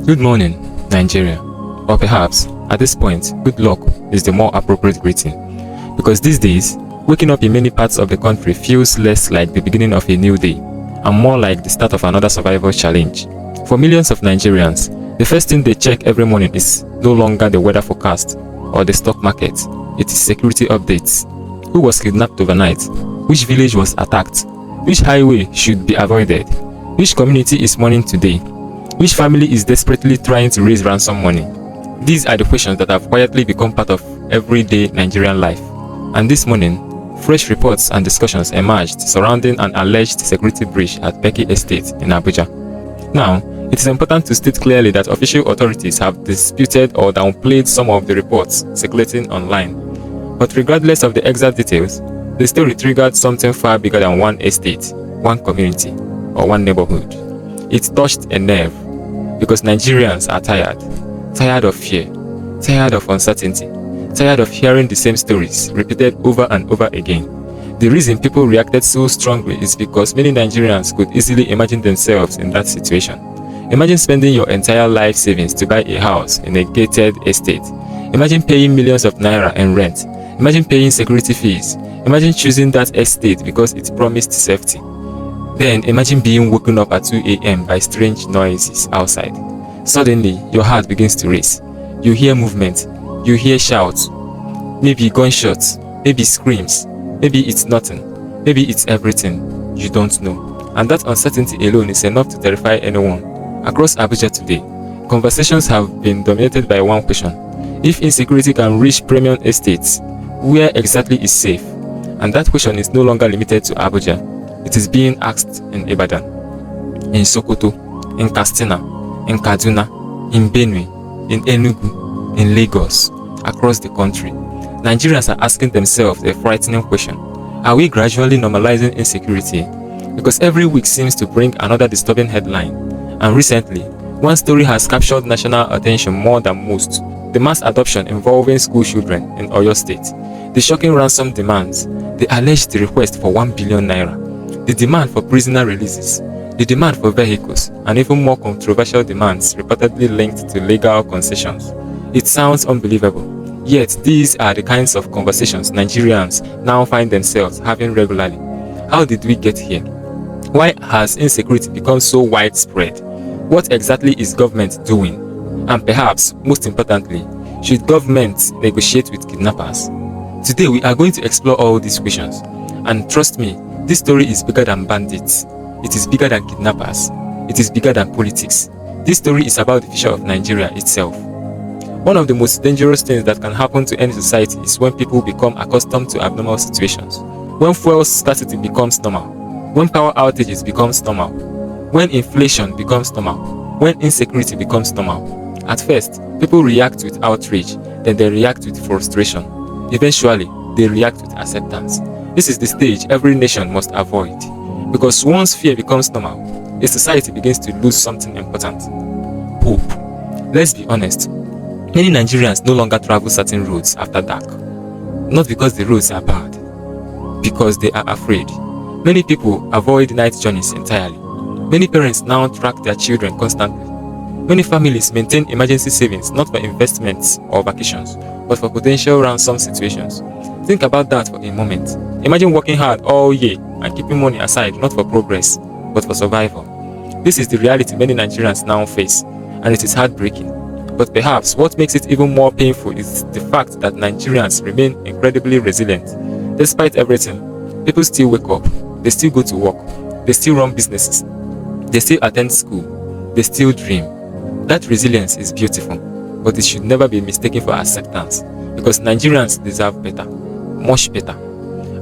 Good morning, Nigeria. Or perhaps, at this point, good luck is the more appropriate greeting. Because these days, waking up in many parts of the country feels less like the beginning of a new day, and more like the start of another survival challenge. For millions of Nigerians, the first thing they check every morning is no longer the weather forecast or the stock market. It is security updates. Who was kidnapped overnight? Which village was attacked? Which highway should be avoided? Which community is mourning today? Which family is desperately trying to raise ransom money? These are the questions that have quietly become part of everyday Nigerian life. And this morning, fresh reports and discussions emerged surrounding an alleged security breach at Oyo State in Abuja. Now, it is important to state clearly that official authorities have disputed or downplayed some of the reports circulating online. But regardless of the exact details, the story triggered something far bigger than one estate, one community, or one neighborhood. It touched a nerve because Nigerians are tired of fear, tired of uncertainty, tired of hearing the same stories repeated over and over again. The reason people reacted so strongly is because many Nigerians could easily imagine themselves in that situation. Imagine spending your entire life savings to buy a house in a gated estate. Imagine paying millions of naira in rent. Imagine paying security fees. Imagine choosing that estate because it promised safety. Then imagine being woken up at 2 a.m. by strange noises outside. Suddenly, your heart begins to race. You hear movement. You hear shouts. Maybe gunshots. Maybe screams. Maybe it's nothing. Maybe it's everything. You don't know. And that uncertainty alone is enough to terrify anyone. Across Abuja today, conversations have been dominated by one question. If insecurity can reach premium estates, where exactly is safe? And that question is no longer limited to Abuja. It is being asked in Ibadan, in Sokoto, in Katsina, in Kaduna, in Benue, in Enugu, in Lagos, across the country. Nigerians are asking themselves a frightening question. Are we gradually normalizing insecurity? Because every week seems to bring another disturbing headline. And recently, one story has captured national attention more than most. The mass adoption involving school children in Oyo State. The shocking ransom demands. The alleged request for 1 billion naira. The demand for prisoner releases, the demand for vehicles, and even more controversial demands reportedly linked to legal concessions. It sounds unbelievable, yet these are the kinds of conversations Nigerians now find themselves having regularly. How did we get here? Why has insecurity become so widespread? What exactly is government doing? And perhaps, most importantly, should government negotiate with kidnappers? Today we are going to explore all these questions, and trust me, this story is bigger than bandits. It is bigger than kidnappers. It is bigger than politics. This story is about the future of Nigeria itself. One of the most dangerous things that can happen to any society is when people become accustomed to abnormal situations. When fuel scarcity becomes normal. When power outages becomes normal. When inflation becomes normal. When insecurity becomes normal. At first, people react with outrage, then they react with frustration. Eventually, they react with acceptance. This is the stage every nation must avoid. Because once fear becomes normal, a society begins to lose something important. Hope. Let's be honest. Many Nigerians no longer travel certain roads after dark. Not because the roads are bad. Because they are afraid. Many people avoid night journeys entirely. Many parents now track their children constantly. Many families maintain emergency savings not for investments or vacations, but for potential ransom situations. Think about that for a moment. Imagine working hard all year and keeping money aside not for progress, but for survival. This is the reality many Nigerians now face, and it is heartbreaking. But perhaps what makes it even more painful is the fact that Nigerians remain incredibly resilient. Despite everything, people still wake up, they still go to work, they still run businesses, they still attend school, they still dream. That resilience is beautiful, but it should never be mistaken for acceptance, because Nigerians deserve better. Much better.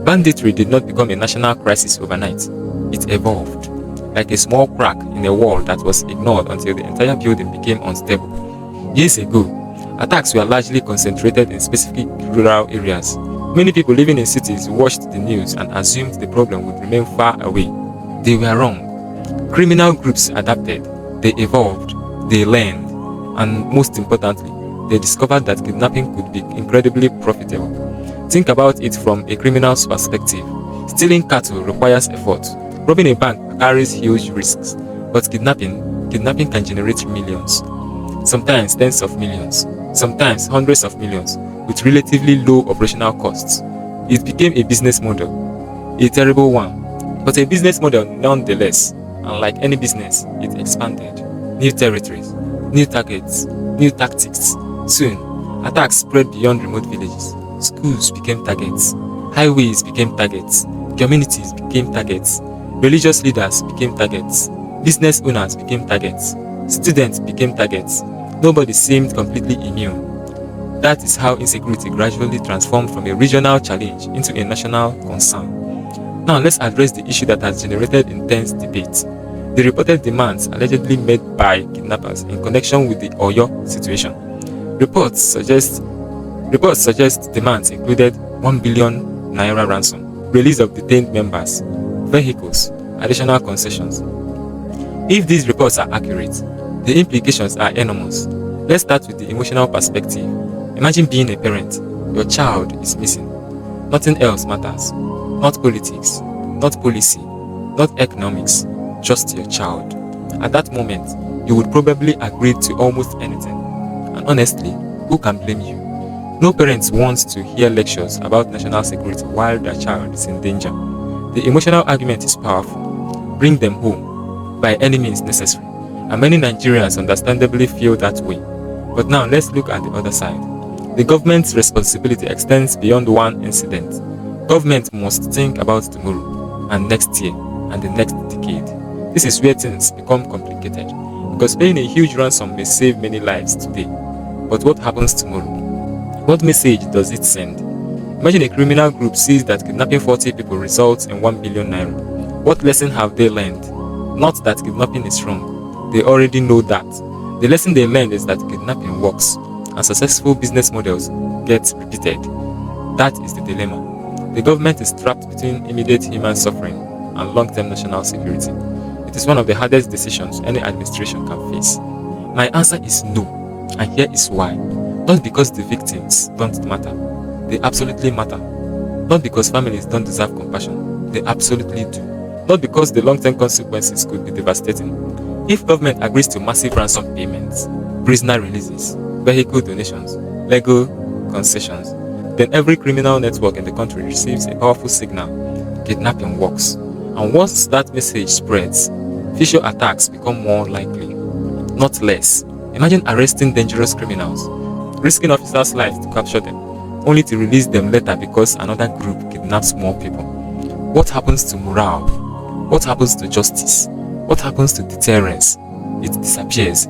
Banditry did not become a national crisis overnight. It evolved, like a small crack in a wall that was ignored until the entire building became unstable. Years ago, attacks were largely concentrated in specific rural areas. Many people living in cities watched the news and assumed the problem would remain far away. They were wrong. Criminal groups adapted, they evolved, they learned, and most importantly, they discovered that kidnapping could be incredibly profitable. Think about it from a criminal's perspective. Stealing cattle requires effort. Robbing a bank carries huge risks. But kidnapping can generate millions. sometimes tens of millions, sometimes hundreds of millions, with relatively low operational costs. It became a business model, a terrible one, but a business model nonetheless. And like any business, it expanded. New territories, new targets, new tactics. Soon, attacks spread beyond remote villages. Schools became targets, highways became targets, communities became targets, religious leaders became targets, business owners became targets, students became targets. Nobody seemed completely immune. That is how insecurity gradually transformed from a regional challenge into a national concern. Now let's address the issue that has generated intense debate. The reported demands allegedly made by kidnappers in connection with the Oyo situation. Reports suggest demands included 1 billion naira ransom, release of detained members, vehicles, additional concessions. If these reports are accurate, the implications are enormous. Let's start with the emotional perspective. Imagine being a parent. Your child is missing. Nothing else matters. Not politics, not policy, not economics, just your child. At that moment, you would probably agree to almost anything. And honestly, who can blame you? No parent wants to hear lectures about national security while their child is in danger. The emotional argument is powerful. Bring them home, by any means necessary. And many Nigerians understandably feel that way. But now let's look at the other side. The government's responsibility extends beyond one incident. Government must think about tomorrow, and next year, and the next decade. This is where things become complicated, because paying a huge ransom may save many lives today. But what happens tomorrow? What message does it send? Imagine a criminal group sees that kidnapping 40 people results in 1 billion naira. What lesson have they learned? Not that kidnapping is wrong. They already know that. The lesson they learned is that kidnapping works, and successful business models get repeated. That is the dilemma. The government is trapped between immediate human suffering and long-term national security. It is one of the hardest decisions any administration can face. My answer is no, and here is why. Not because the victims don't matter. They absolutely matter. Not because families don't deserve compassion. They absolutely do. Not because the long-term consequences could be devastating. If government agrees to massive ransom payments, prisoner releases, vehicle donations, legal concessions, then every criminal network in the country receives a powerful signal: kidnapping works. And once that message spreads, future attacks become more likely, not less. Imagine arresting dangerous criminals, risking officers' lives to capture them, only to release them later because another group kidnaps more people. What happens to morale? What happens to justice? What happens to deterrence? It disappears.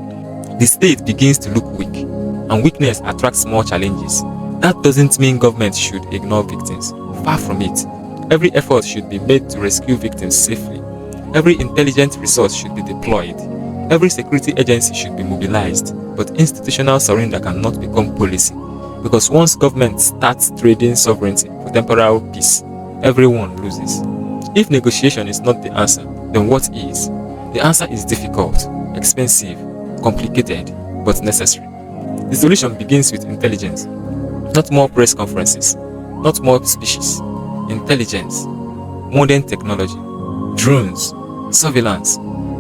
The state begins to look weak, and weakness attracts more challenges. That doesn't mean government should ignore victims. Far from it. Every effort should be made to rescue victims safely. Every intelligent resource should be deployed. Every security agency should be mobilized. But institutional surrender cannot become policy. Because once government starts trading sovereignty for temporal peace, everyone loses. If negotiation is not the answer, then what is? The answer is difficult, expensive, complicated, but necessary. The solution begins with intelligence. Not more press conferences, not more speeches. Intelligence, modern technology, drones, surveillance,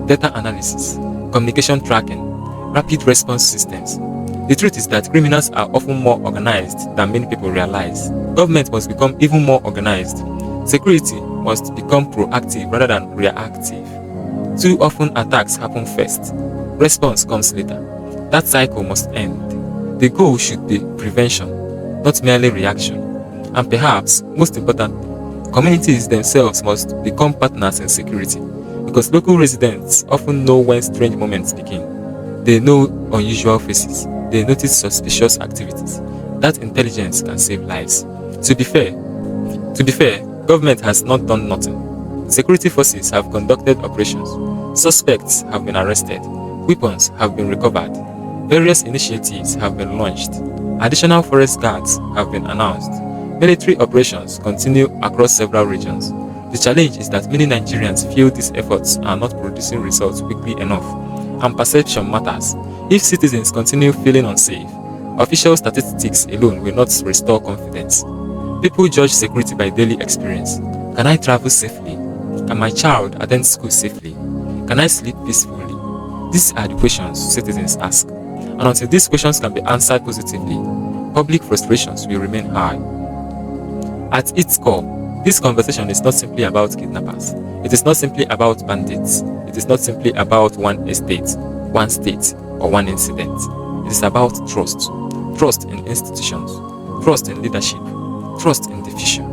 data analysis, communication tracking, rapid response systems. The truth is that criminals are often more organized than many people realize. Government must become even more organized. Security must become proactive rather than reactive. Too often attacks happen first. Response comes later. That cycle must end. The goal should be prevention, not merely reaction. And perhaps, most important, communities themselves must become partners in security, because local residents often know when strange moments begin. They know unusual faces. They notice suspicious activities. That intelligence can save lives. To be fair, government has not done nothing. Security forces have conducted operations. Suspects have been arrested. Weapons have been recovered. Various initiatives have been launched. Additional forest guards have been announced. Military operations continue across several regions. The challenge is that many Nigerians feel these efforts are not producing results quickly enough, and perception matters. If citizens continue feeling unsafe, official statistics alone will not restore confidence. People judge security by daily experience. Can I travel safely? Can my child attend school safely? Can I sleep peacefully? These are the questions citizens ask. And until these questions can be answered positively, public frustrations will remain high. At its core, this conversation is not simply about kidnappers. It is not simply about bandits. It is not simply about one estate, one state, or one incident. It is about trust. Trust in institutions, trust in leadership, trust in the future.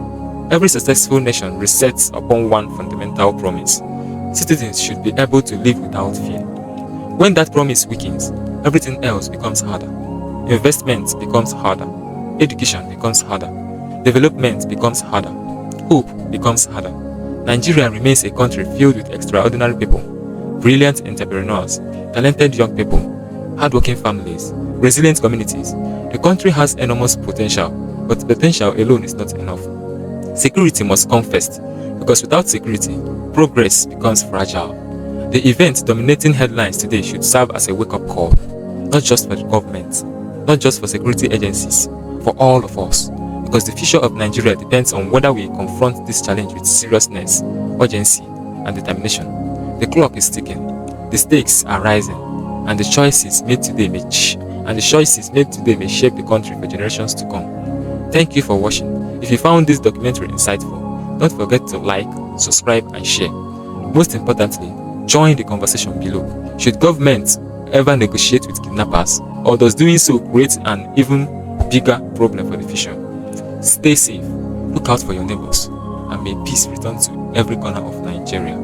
Every successful nation resets upon one fundamental promise. Citizens should be able to live without fear. When that promise weakens, everything else becomes harder. Investment becomes harder. Education becomes harder. Development becomes harder. Hope becomes harder. Nigeria remains a country filled with extraordinary people, brilliant entrepreneurs, talented young people, hardworking families, resilient communities. The country has enormous potential, but potential alone is not enough. Security must come first, because without security, progress becomes fragile. The event dominating headlines today should serve as a wake-up call, not just for the government, not just for security agencies, for all of us, because the future of Nigeria depends on whether we confront this challenge with seriousness, urgency, and determination. The clock is ticking, the stakes are rising, and the choices made today may shape the country for generations to come. Thank you for watching. If you found this documentary insightful, don't forget to like, subscribe, and share. Most importantly, join the conversation below. Should government ever negotiate with kidnappers, or does doing so create an even bigger problem for the future? Stay safe, look out for your neighbors, and may peace return to every corner of Nigeria.